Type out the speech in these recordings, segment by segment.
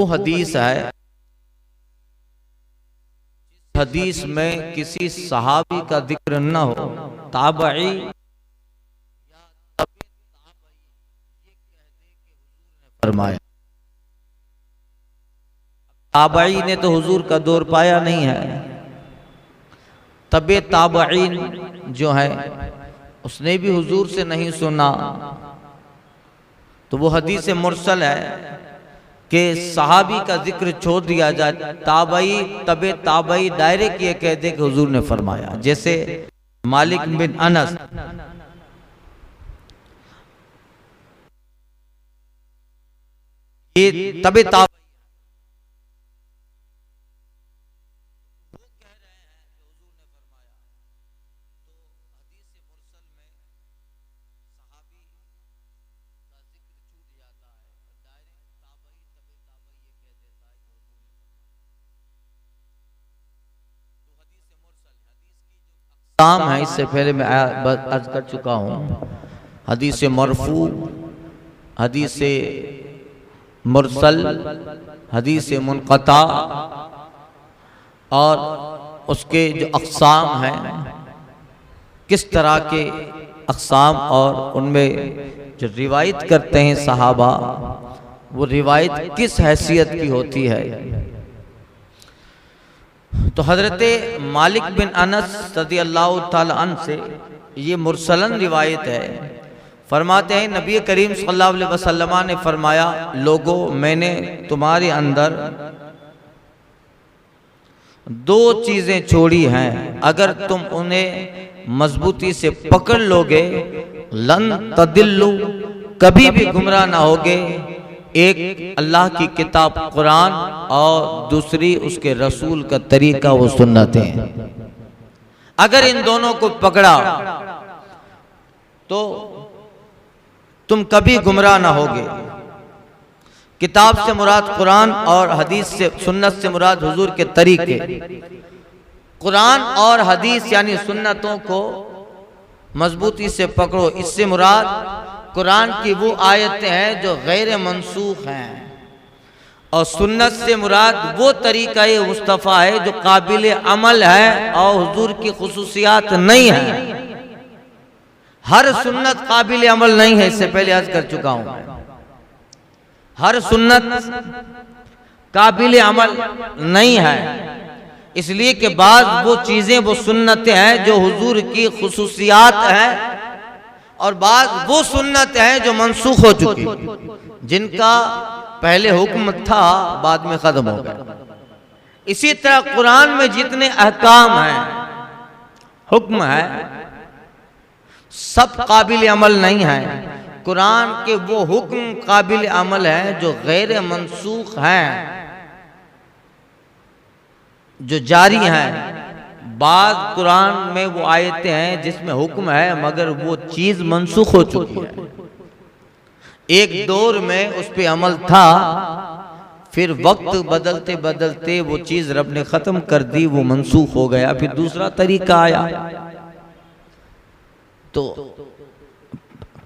वो हदीस है, हदीस में किसी सहाबी का जिक्र न हो, ताबई फरमाया। ताबई ने तो हुजूर का दौर पाया नहीं है, तबे ताबईन जो है उसने भी हुजूर से नहीं सुना, तो वो हदीस मुरसल है कि सहाबी का जिक्र छोड़ दिया जाए, ताबई तबे ताबई डायरेक्ट ये कह दे कि हुजूर ने फरमाया। जैसे मालिक बिन अनस ये तबे ताबई काम है। इससे पहले मैं अर्ज कर चुका हूँ, हदीस मरफू, हदीस मुरसल, हदीस मुनक़ता और उसके जो अक़साम हैं, किस तरह के अक़साम और उनमें जो रिवायत करते हैं सहाबा, वो रिवायत किस हैसियत की होती है। तो हजरत मालिक बिन अनस रज़ियल्लाहु ताला अन्हु से ये मुरसलन रिवायत है। फरमाते हैं नबी करीम सल्लल्लाहु अलैहि वसल्लम ने फरमाया, लोगों मैंने तुम्हारे अंदर दो चीजें छोड़ी हैं, अगर तुम उन्हें मजबूती से पकड़ लोगे लन तदिल्लु, कभी भी गुमराह ना होगे। एक अल्लाह की किताब कुरान और दूसरी उसके रसूल का तरीका वो सुन्नतें। अगर इन दोनों को पकड़ा तो तुम कभी गुमराह ना होगे। किताब से मुराद कुरान और हदीस से, सुन्नत से मुराद हुजूर के तरीके। कुरान और हदीस यानी सुन्नतों को मजबूती से पकड़ो, इससे मुराद कुरान की वो आयतें हैं जो गैर मनसूख हैं, और सुन्नत से मुराद वो तरीका मुस्तफ़ा है जो काबिल अमल है और हुजूर की खुसूसियात नहीं है। हर सुन्नत काबिल अमल नहीं है, इससे पहले अर्ज कर चुका हूं। हर सुन्नत काबिल अमल नहीं है, इसलिए कि बाद वो चीजें वो सुन्नतें हैं जो हुजूर की खुसूसियात हैं, और बाद वो सुन्नत हैं जो मनसूख हो चुकी, जिनका पहले हुक्म था बाद में खत्म हो गया। इसी तरह कुरान में जितने अहकाम हैं, हुक्म है, सब काबिल अमल नहीं है। कुरान के वो हुक्म काबिल अमल हैं जो गैर मनसूख हैं, जो जारी हैं। बाद कुरान में वो आयतें हैं जिसमें हुक्म है मगर वो चीज मनसूख हो चुकी है। एक दौर में उस पे अमल था, फिर वक्त बदलते बदलते वो चीज रब ने खत्म कर दी, वो मनसूख हो गया, फिर दूसरा तरीका आया। तो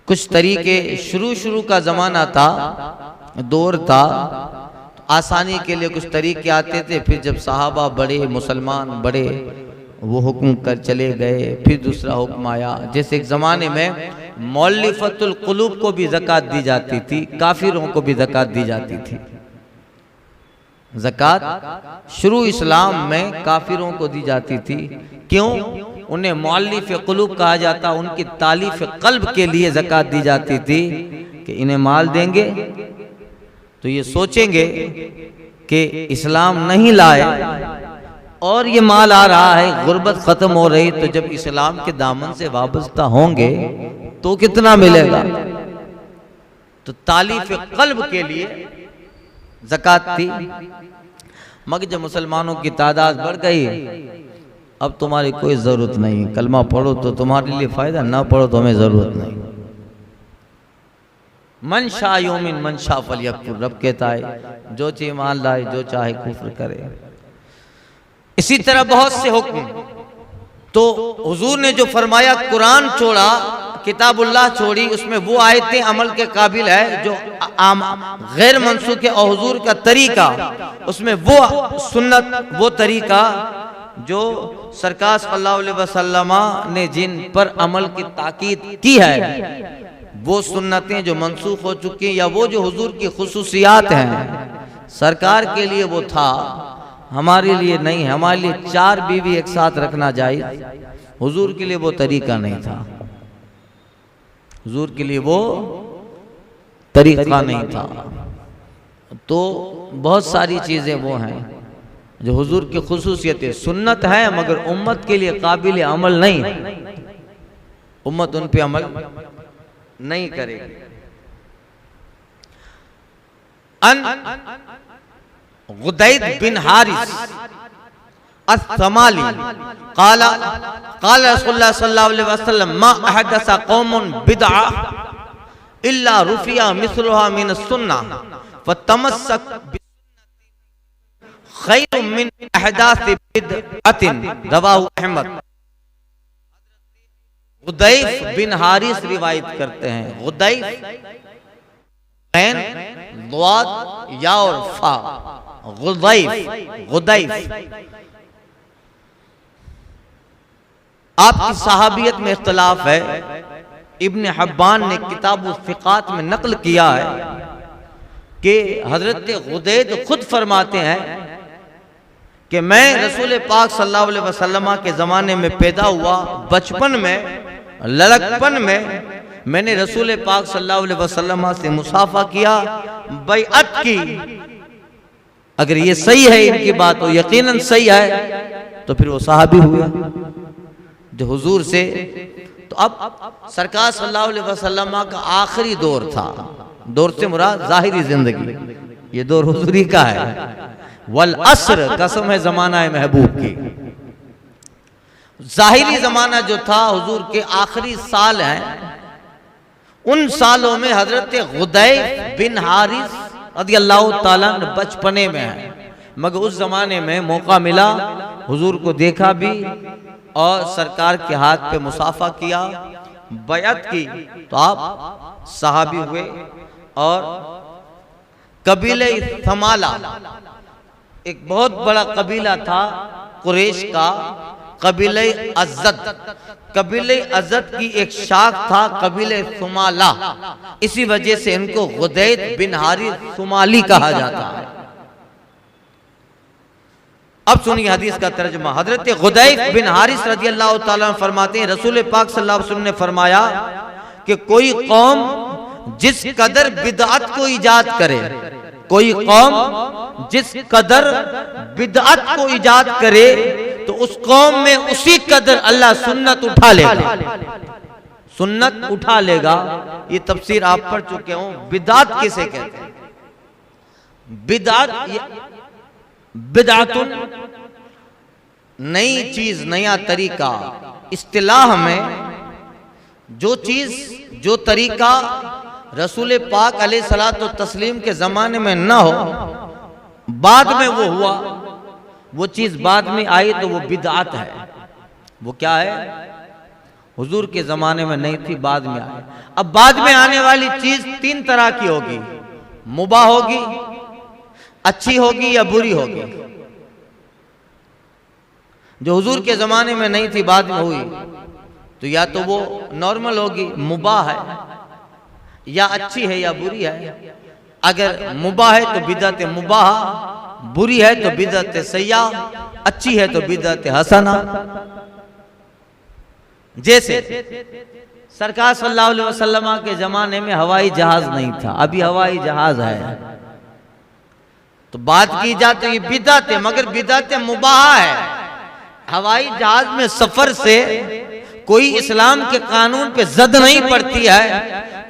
कुछ तरीके शुरू का जमाना था, दौर था, आसानी के लिए कुछ तरीके आते थे, फिर जब सहाबा बड़े, मुसलमान बड़े, वो हुक्म कर चले गए, फिर दूसरा हुक्म आया। जैसे एक जमाने में मौलिफतुल कुलूब को भी ज़कात दी जाती थी, काफिरों को भी ज़कात दी जाती थी। ज़कात शुरू इस्लाम में काफिरों को दी जाती थी। क्यों? उन्हें मौलिफ कुलूब कहा जाता, उनकी तालीफ कल्ब के लिए ज़कात दी जाती थी कि इन्हें माल देंगे तो ये सोचेंगे कि इस्लाम नहीं लाए और ये माल आ रहा है, गुर्बत खत्म हो रही, तो जब इस्लाम के दामन से वाबस्ता होंगे तो कितना मिलेगा। तो तालीफ कल्ब के लिए ज़कात थी। मगर जब मुसलमानों की तादाद बढ़ गई, अब तुम्हारी कोई जरूरत नहीं, कलमा पढ़ो तो तुम्हारे लिए फायदा, ना पढ़ो तो हमें जरूरत नहीं। मन शाह योमिन मन शाह फलियकफुर, रब कहता है जो चाहे ईमान लाए, जो चाहे कुफ्र करे। इसी तरह बहुत से हुक्म। तो हुजूर ने जो फरमाया कुरान छोड़ा किताबुल्लाह छोड़ी, उसमें वो आयतें अमल के काबिल है जो गैर मनसूख है, और हुजूर का तरीका, उसमें वो सुन्नत, वो तरीका जो सरकार सल्लल्लाहु अलैहि वसल्लम ने जिन पर अमल की ताकीद की है, वो सुन्नतें जो मनसूख हो चुकी हैं, या वो जो हुजूर की खुसूसियात हैं, सरकार के लिए वो था, हमारे लिए नहीं है। हमारे लिए 4 बीवी एक साथ रखना जायज़, हुजूर के लिए वो तरीका नहीं था, हुजूर के लिए वो तरीका नहीं था। तो बहुत सारी चीज़ें वो हैं जो हुजूर की खुसूसियतें, सुन्नत है मगर उम्मत के लिए काबिल अमल नहीं, उम्मत उन पे अमल नहीं करेगी। गुदैद बिन हारिस अस-समाली क़ाला क़ाला रसूलुल्लाह सल्लल्लाहु अलैहि वसल्लम मा अहदसा कौमुन बिदअ इल्ला रुफिया मिस्लुहा मिन सुन्नह फतमस्सक खैरुम मिन अहदासी बिदअतिन, रवाहु अहमद। गुदैफ बिन हारिस रिवायत करते हैं, गुदैफ गैन द्वाद या और फा, गुदैफ, गुदैफ आपकी सहाबियत में इख्तिलाफ है। इब्न हब्बान ने किताब फ़िक़ात में नक़ल किया है कि हजरत गुदैद खुद फरमाते हैं कि मैं रसूल पाक सल्लल्लाहु अलैहि वसल्लम के ज़माने में पैदा हुआ, बचपन में, लड़कपन में मैंने रसूल पाक सल्लल्लाहु अलैहि वसल्लम से मुसाफा किया, बैअत की। अगर ये सही है इनकी बात, तो यकीनन सही है, तो फिर वो सहाबी हुआ जो हुजूर से। तो अब सरकार सल्लल्लाहु अलैहि वसल्लम का आखिरी दौर था, दौर से मुराद ज़ाहिरी जिंदगी, ये दौर हुजूरी का है। वल अस्र, कसम है ज़माना है महबूब की। ज़ाहिरी ज़माना जो था हुजूर के आखिरी साल हैं, उन सालों में हजरत गुदैफ बिन हारिस रज़ियल्लाहु ताला अन्हु बचपने में है, मगर उस जमाने में मौका मिला, हुजूर को देखा भी और सरकार के हाथ पे मुसाफा किया, बैअत की, तो आप सहाबी हुए। और कबीले थमाला, एक बहुत बड़ा कबीला था कुरैश का, कबीले अज़द, कबीले अज़द की एक शाख था कबीले सुमाला, इसी वजह से इनको गुदैद बिन हारिस सुमाली कहा जाता है। अब सुनिए हदीस का तर्जुमा। हजरत गुदैफ बिन हारिस रज़ियल्लाहु ताला फरमाते हैं, रसूल पाक सल्लल्लाहु अलैहि वसल्लम ने फरमाया कि कोई कौम जिस कदर बिदअत को ईजाद करे, कोई कौम जिस कदर बिदअत को ईजाद करे, तो उस कौम में उसी कदर अल्लाह सुन्नत उठा लेगा, सुन्नत उठा लेगा। ये तफसीर आप पढ़ चुके हो। बिदअत किसे कहते हैं? बिदअत, बिदअतुन नई चीज, नया तरीका। इस्तिलाह में जो चीज, जो तरीका रसूल पाक अलैहिस्सलातु तस्लीम के जमाने में न हो, बाद में वो हुआ, वो चीज बाद में आई, तो वो बिदअत है। वो क्या है? हुजूर के जमाने में नहीं थी, बाद में आई। अब बाद में आने वाली चीज 3 तरह की होगी, मुबाह होगी, अच्छी होगी या बुरी होगी। जो हुजूर के जमाने में नहीं थी, बाद में हुई, तो या तो वो नॉर्मल होगी, मुबाह है, या अच्छी है या बुरी है। अगर मुबाह है तो बिदअत मुबाह, बुरी है तो बिदअत सय्या, अच्छी है तो बिदअत हसना। जैसे सरकार सल्लल्लाहु अलैहि वसल्लम के जमाने में हवाई जहाज नहीं था, अभी हवाई जहाज है, तो बात की जाती है बिदअत है, मगर बिदअत मुबाह है। हवाई जहाज में सफर से कोई इस्लाम के कानून पे जद नहीं पड़ती है,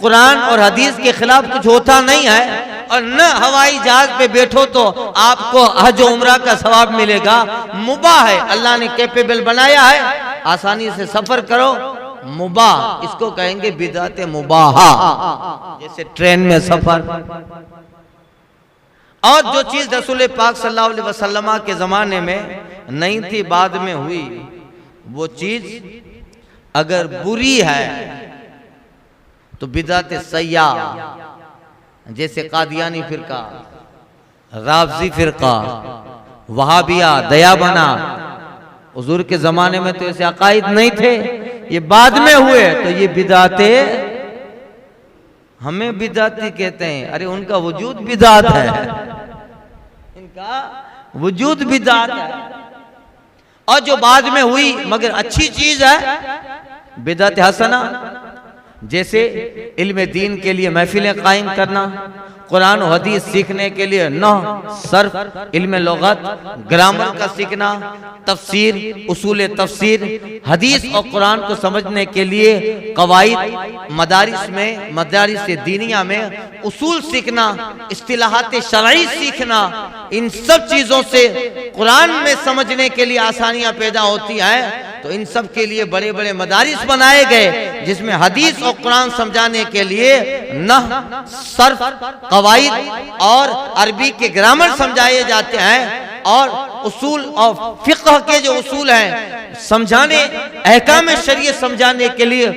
कुरान और हदीस के खिलाफ कुछ होता नहीं है, और न हवाई जहाज पे बैठो तो आपको हज उम्रा का सवाब मिलेगा। मुबाह है, अल्लाह ने कैपेबल बनाया है, आसानी से सफर करो, मुबाह, इसको कहेंगे बिदअत मुबाहा। जैसे ट्रेन में सफर। और जो चीज रसूल पाक सल्लल्लाहु अलैहि वसल्लम के जमाने में नहीं थी, बाद में हुई, वो चीज अगर बुरी है तो बिदात सय्या जैसे कादियानी फिरका, राफजी फिरका, वहाबिया, दयाबना, हुजूर के जमाने में तो ऐसे अकायद नहीं थे, ये बाद में हुए। तो ये बिदाते हमें बिदाती कहते हैं। अरे उनका वजूद बिदात है, इनका वजूद बिदात है। और जो बाद में हुई मगर अच्छी चीज है बिदात हसना, जैसे इल्म दीन के लिए महफिलें कायम करना, कुरान और हदीस सीखने के लिए नहव, सर्फ, इल्म लुगत, ग्रामर का सीखना, तफसीर, उसूल तफसीर, हदीस और कुरान को समझने के लिए कवाइद, मदारिस में, मदारिस दीनिया में उसूल सीखना, इस्तिलाहात शरई सीखना, इन सब चीजों से कुरान में समझने के लिए आसानियां पैदा होती हैं। तो इन सब के लिए बड़े बड़े मदारिस बनाए गए जिसमें हदीस और कुरान समझाने के लिए नहव, सर्फ, कवाइद और अरबी के ग्रामर समझाए जाते हैं। और उसूल और फिक्ह के जो उसूल हैं समझाने, अहकाम शरीयत समझाने के लिए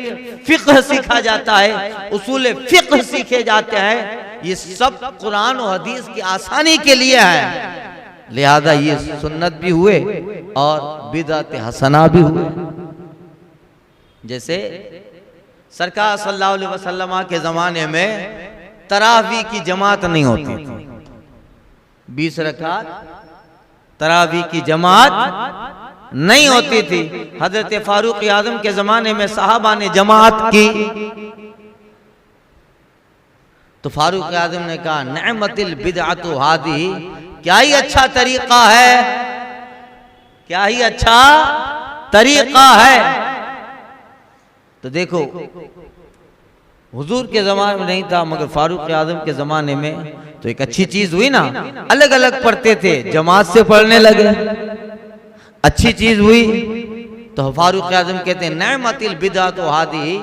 फिक्ह सीखा जाता है, उसूल फिक्ह सीखे जाते हैं। ये सब कुरान और हदीस की आसानी के लिए है। लिहाजा ये सुन्नत भी हुए और बिदअत हसना भी हुए। जैसे सरकार सल्लल्लाहु अलैहि वसल्लम के जमाने में तरावी की जमात नहीं होती थी, 20 रकात तरावी की जमात नहीं होती थी। हजरत फारूक आजम के जमाने में साहबा ने जमात की तो फारूक आजम ने कहा निअमतिल बिदअतु हादी, क्या ही अच्छा तरीका है, क्या ही अच्छा तरीका है। तो देखो हुजूर के जमाने में नहीं था मगर फारूक आजम के जमाने में तो एक अच्छी चीज हुई ना। अलग अलग पढ़ते थे, जमात से पढ़ने लगे, अच्छी चीज हुई। तो फारूक आजम कहते हैं निअमतिल बिदअतु हादी,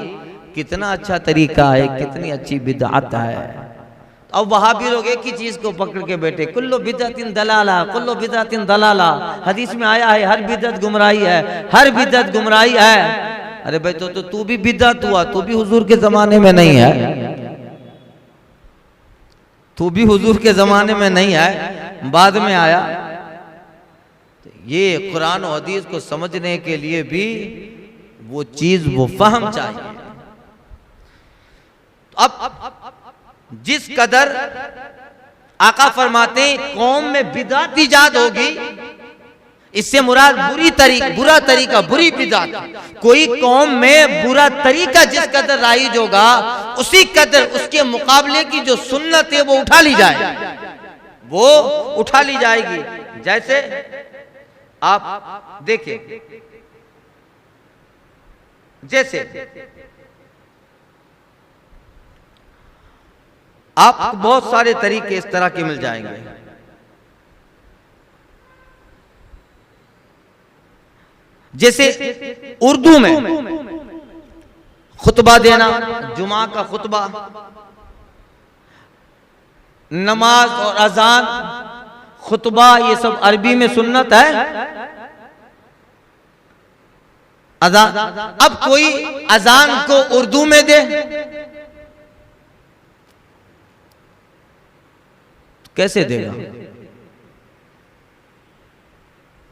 कितना अच्छा तरीका है, कितनी अच्छी बिदअत है। अब वहां भी लोग एक ही चीज को पकड़ के बैठे, कुल्लु बिदअतिन दलाला, कुल्लु बिदअतिन दलाला। हदीस में आया है हर बिदअत गुमराही है, हर बिदअत गुमराही है। अरे भाई तो तू भी बिदअत हुआ, तू भी हुजूर के जमाने में नहीं है, तू भी हुजूर के जमाने में नहीं है, बाद में आया। तो ये कुरान और हदीस को समझने के लिए भी वो चीज, वो फहम चाहिए। अब जिस कदर आका फरमाते हैं कौम में बिदअत इजाद होगी, इससे मुराद बुरा तरीका, बुरी बिदअत। कोई कौम में बुरा तरीका जिस कदर राइज होगा उसी कदर उसके मुकाबले की जो सुन्नत है वो उठा ली जाएगी, वो उठा ली जाएगी। जैसे आप देखिए, जैसे आपको बहुत सारे तरीके इस तरह के मिल जाएंगे। जैसे उर्दू में खुतबा देना, जुमा का खुतबा, नमाज और अजान, खुतबा, ये सब अरबी में सुन्नत है। अजान, अब कोई अजान को उर्दू में दे, कैसे देगा?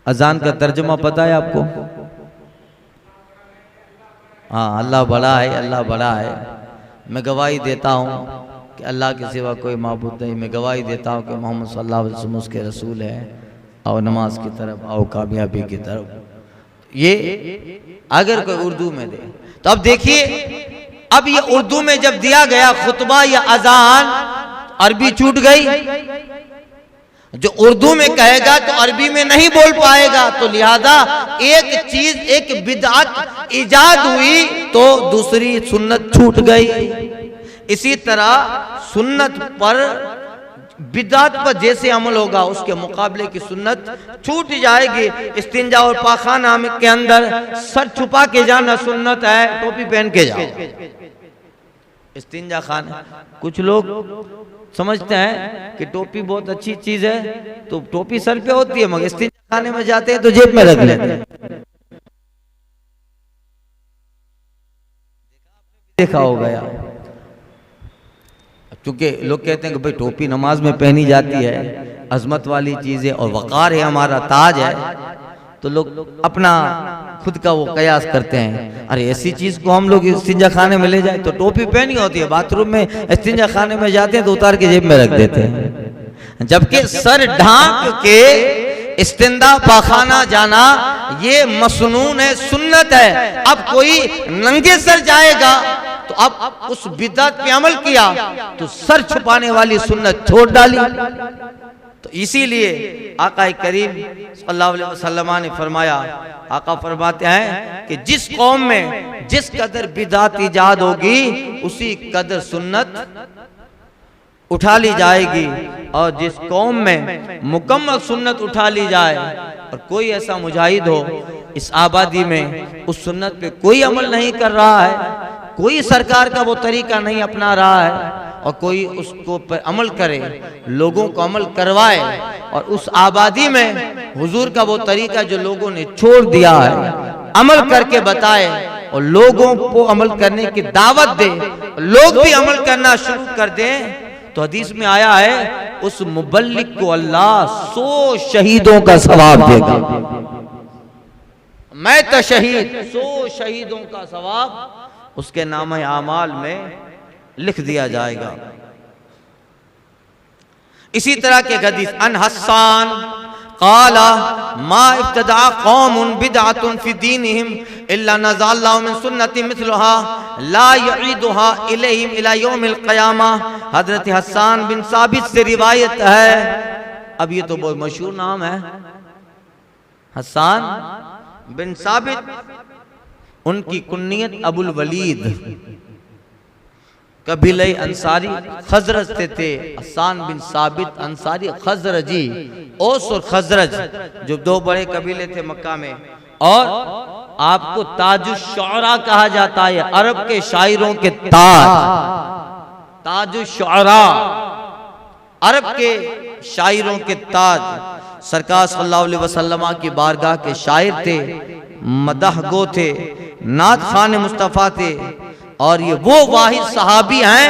अजान का तर्जुमा पता है आपको? हाँ, अल्लाह बड़ा है, अल्लाह बड़ा है। मैं गवाही देता हूँ कि अल्लाह के सिवा कोई माबूद नहीं। मैं गवाही देता हूँ कि मोहम्मद सल्लल्लाहु अलैहि वसल्लम उसके रसूल है। आओ नमाज की तरफ, आओ कामयाबी की तरफ। ये अगर कोई उर्दू में दे तो अब देखिए, अब ये उर्दू में जब दिया गया खुतबा या अजान, अरबी छूट गई। जो उर्दू में कहेगा तो अरबी में नहीं बोल पाएगा। तो लिहाजा एक चीज, एक बिदअत इजाद हुई तो दूसरी सुन्नत छूट गई। इसी तरह सुन्नत पर, बिदअत पर जैसे अमल होगा उसके मुकाबले की सुन्नत छूट जाएगी। इस्तिंजा और पाखाना के अंदर सर छुपा के जाना सुन्नत है, टोपी पहन के जाओ इस्तिंजा खाना। कुछ लोग समझते हैं कि टोपी बहुत अच्छी चीज है, तो टोपी सर पे होती है मगर इस्तिंजा खाने में जाते हैं तो जेब में रख लेते हैं। देखा हो गया। क्योंकि लोग कहते हैं कि भाई टोपी नमाज में पहनी जाती है, अजमत वाली चीज़ है और वक़ार है, हमारा ताज है, तो लोग अपना खुद का वो कयास करते हैं। अरे ऐसी चीज़ को हम लोग इस्तिंजा खाने में ले जाए तो टोपी पहनी होती है, बाथरूम में इस्तिंजा खाने में जाते हैं तो उतार के जेब में रख देते हैं, जबकि सर ढांक के इस्तिंदा पाखाना जाना ये मसनून है, सुन्नत है। अब कोई नंगे सर जाएगा तो अब उस बिदअत पे अमल किया तो सर छुपाने वाली सुन्नत छोड़ डाली। तो इसीलिए आका करीम सल्लल्लाहु अलैहि वसल्लम ने फरमाया, आका फरमाते हैं कि जिस कौम में जिस कदर बिदअत इजाद होगी उसी कदर सुन्नत उठा ली जाएगी, और जिस कौम में मुकम्मल सुन्नत उठा ली जाए और कोई ऐसा मुजाहिद हो इस आबादी में उस सुन्नत पे कोई अमल नहीं कर रहा है, कोई सरकार का वो तरीका नहीं अपना रहा है और कोई उसको पर अमल करे, लोगों को अमल करवाए और उस आबादी में हुजूर का वो तरीका जो लोगों ने छोड़ दिया है अमल करके बताए और लोगों को अमल करने की दावत दे, लोग भी अमल करना शुरू कर दें, तो हदीस में आया है उस मुबल्लिग को अल्लाह 100 शहीदों का सवाब देगा। मैं तो शहीद, 100 शहीदों का सवाब उसके नाम आमाल में लिख दिया जाएगा। इसी तरह के हदीस अन हस्सान काला मा इब्तदा कौमुन बिदअतुन फी दीनिहिम इल्ला नज़अल्लाहु मिन सुन्नति मिथलुहा ला यईदुहा इलैहिम इला यौमिल क़यामा। हजरत हस्सान बिन साबित से रिवायत है, अब ये तो बहुत मशहूर नाम है, हस्सान बिन साबित, उनकी कुन्नियत अबुल वलीद, कबीले अंसारी खजरज से थे। हस्सान बिन साबित अंसारी खजरजी, ओस और खजरज जो दो बड़े कबीले थे मक्का में, और आपको ताजुश शुअरा कहा जाता है, अरब के शायरों के ताज, ताजुश शुअरा, अरब के शायरों के ताज। सरकार सल्लल्लाहु अलैहि वसल्लम की बारगाह के शायर थे, मदह गो थे, नात खान मुस्तफ़ा थे, और ये वो वाहिद सहाबी हैं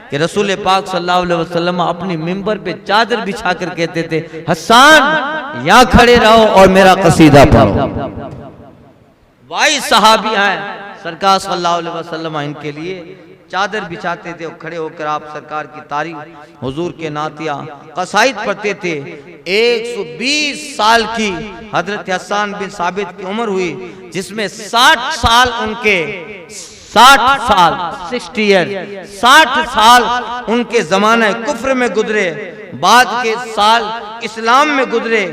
कि रसूल पाक सल्लल्लाहु अलैहि वसल्लम अपनी मिंबर पे चादर बिछा कर कहते थे, हस्सान यहाँ खड़े रहो और मेरा कसीदा पढ़ो। वाहिद सहाबी हैं, सरकार सल्लल्लाहु अलैहि वसल्लम इनके लिए चादर बिछाते थे और खड़े होकर आप सरकार की तारीफ, हुजूर के नातिया कसाइद पढ़ते थे। 120 साल की हजरत हस्सान बिन साबित की उम्र हुई, जिसमें 60 साल उनके 60 साल उनके जमाने कुफ्र में गुजरे, बाद के साल इस्लाम में गुजरे,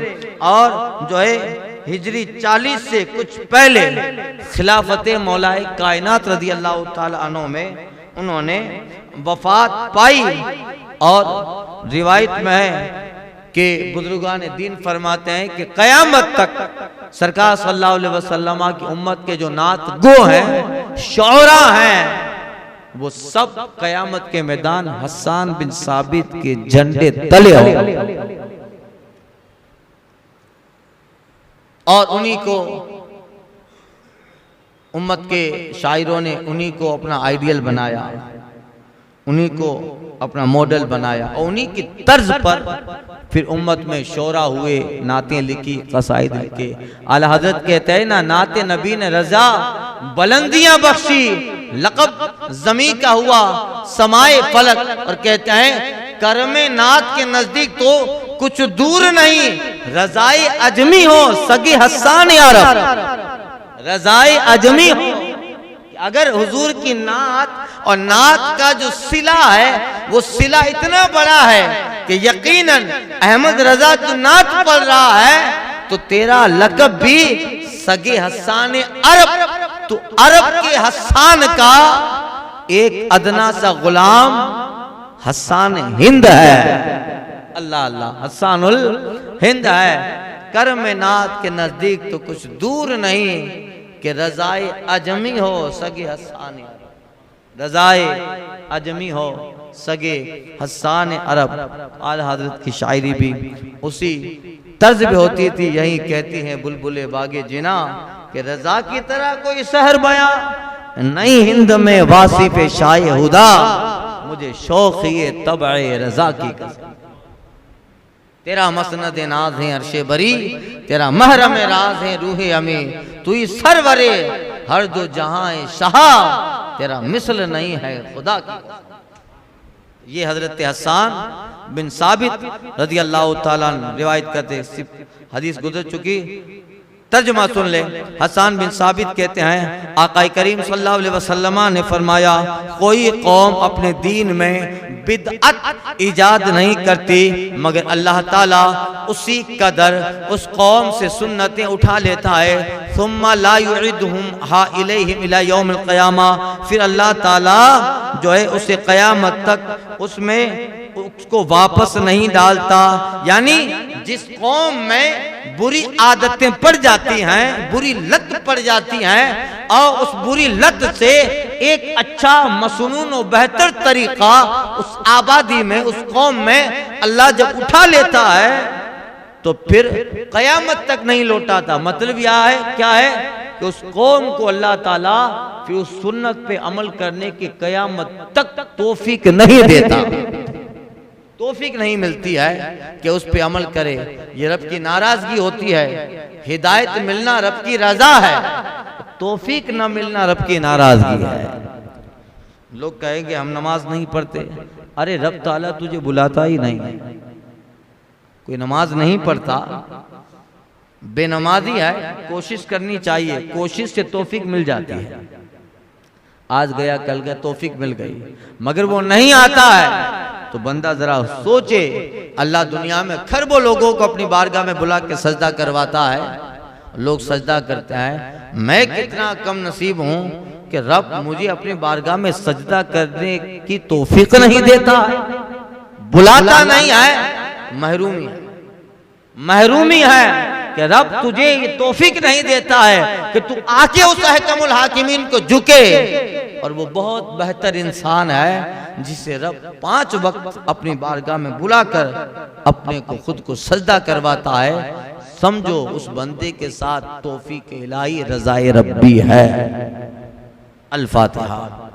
और जो है हिजरी 40 से कुछ पहले खिलाफत मौलाए कायनात रज़ी अल्लाह ताला अन्हु में उन्होंने वफात पाई। और रिवायत में है कि बुजुर्गान दीन फरमाते हैं कि क़यामत तक सरकार सल्लल्लाहु अलैहि वसल्लम की उम्मत के जो नात गो हैं, शौरा हैं, वो सब क़यामत के मैदान हस्सान बिन साबित के झंडे तले हो, और उन्हीं को उम्मत के शायरों ने उन्हीं को अपना आइडियल बनाया, उन्हीं को अपना मॉडल बनाया, और उन्हीं की तर्ज पर फिर उम्मत में शोरा हुए, नातें लिखी, कसाइद लिखे। आला हजरत कहते हैं ना, नाते नबी ने रजा बुलंदियां बख्शी, लक़ब ज़मी का हुआ समाए फलक, और कहते हैं करमे नात के नजदीक तो कुछ दूर नहीं, रजाए अजमी हो सगी हस्सान यारब, रजाए अजमी हो। अगर हुजूर की नात और नात का जो सिला है वो सिला इतना बड़ा है कि यकीनन अहमद रजा तू नात पढ़ रहा है तो तेरा लक़ब भी सगे हस्सान अरब, तो अरब के हस्सान का एक अदना सा गुलाम हस्सान हिंद है। अल्लाह अल्लाह, हस्सानुल हिंद है। करम नात के नजदीक तो कुछ दूर नहीं कि रजाए अजमी हो सगे हस्सान, रजाए अजमी हो सगे हस्सान अरब। आला हजरत की शायरी भी उसी तर्ज पे होती थी, यही कहती हैं बुलबुले बागे जिना कि रजा की तरह कोई शहर बया नहीं हिंद में वासिफ शाह हुदा, मुझे शौक ये तबए रजा की कसम। तेरा मसनद नाज है अर्शे बरी, तेरा महरम राज है रूहे अमी, तू ही सरवरे हर दो जहां शाह, तेरा मिसल नहीं है खुदा की। ये हजरत हसन बिन साबित रज़ी अल्लाह ताला रिवायत करते, हदीस गुजर चुकी, तर्जुमा सुन ले। हसन बिन साबित कहते हैं आका करीम सल्लल्लाहु अलैहि वसल्लम ने फरमाया, कोई कौम अपने दीन में बिदअत इजाद नहीं करती मगर अल्लाह ताला उसी कदर उस कौम से सुन्नतें उठा लेता है। सुम्मा ला युइदुहुम हा इलैहिम इला यौमिल क़यामा, फिर अल्लाह ताला जो है उसे क़यामत तक उसमें उसको वापस नहीं डालता। यानी जिस कौम में बुरी आदतें पड़ जाती हैं, बुरी लत पड़ जाती हैं, और उस बुरी लत से एक अच्छा मसनून और बेहतर तरीका उस आबादी में, उस कौम में अल्लाह जब उठा लेता है तो फिर कयामत तक नहीं लौटाता। मतलब यह है क्या है कि उस कौम को अल्लाह ताला फिर उस सुन्नत पे अमल करने की कयामत तक तौफीक नहीं देता, तौफीक नहीं मिलती है कि उस पे अमल करे। ये रब की नाराजगी होती है। हिदायत मिलना रब की रजा है, तौफीक न मिलना रब की नाराजगी है। लोग कहेंगे हम नमाज नहीं पढ़ते, अरे रब ताला तुझे बुलाता ही नहीं। कोई नमाज नहीं पढ़ता बेनमाजी है, कोशिश करनी चाहिए, कोशिश से तौफीक मिल जाती है। आज गया कल गया तौफीक मिल गई, मगर वो नहीं आता है तो बंदा जरा सोचे। अल्लाह दुनिया में खरबों लोगों को अपनी बारगाह में बुला के सजदा करवाता है, लोग सजदा करते हैं। मैं कितना कम नसीब हूं कि रब मुझे अपनी बारगाह में सजदा करने की तौफीक नहीं देता, बुलाता नहीं है। महरूमी है, महरूमी है कि रब तुझे ये तौफीक नहीं देता है कि तू आके उस अहकमुल हाकिमीन को झुके। और वो बहुत बेहतर इंसान है जिसे रब 5 वक्त अपनी बारगाह में बुलाकर अपने को खुद को सजदा करवाता है। समझो उस बंदे के साथ तौफीक इलाही रज़ाए रब्बी है। अल फातिहा।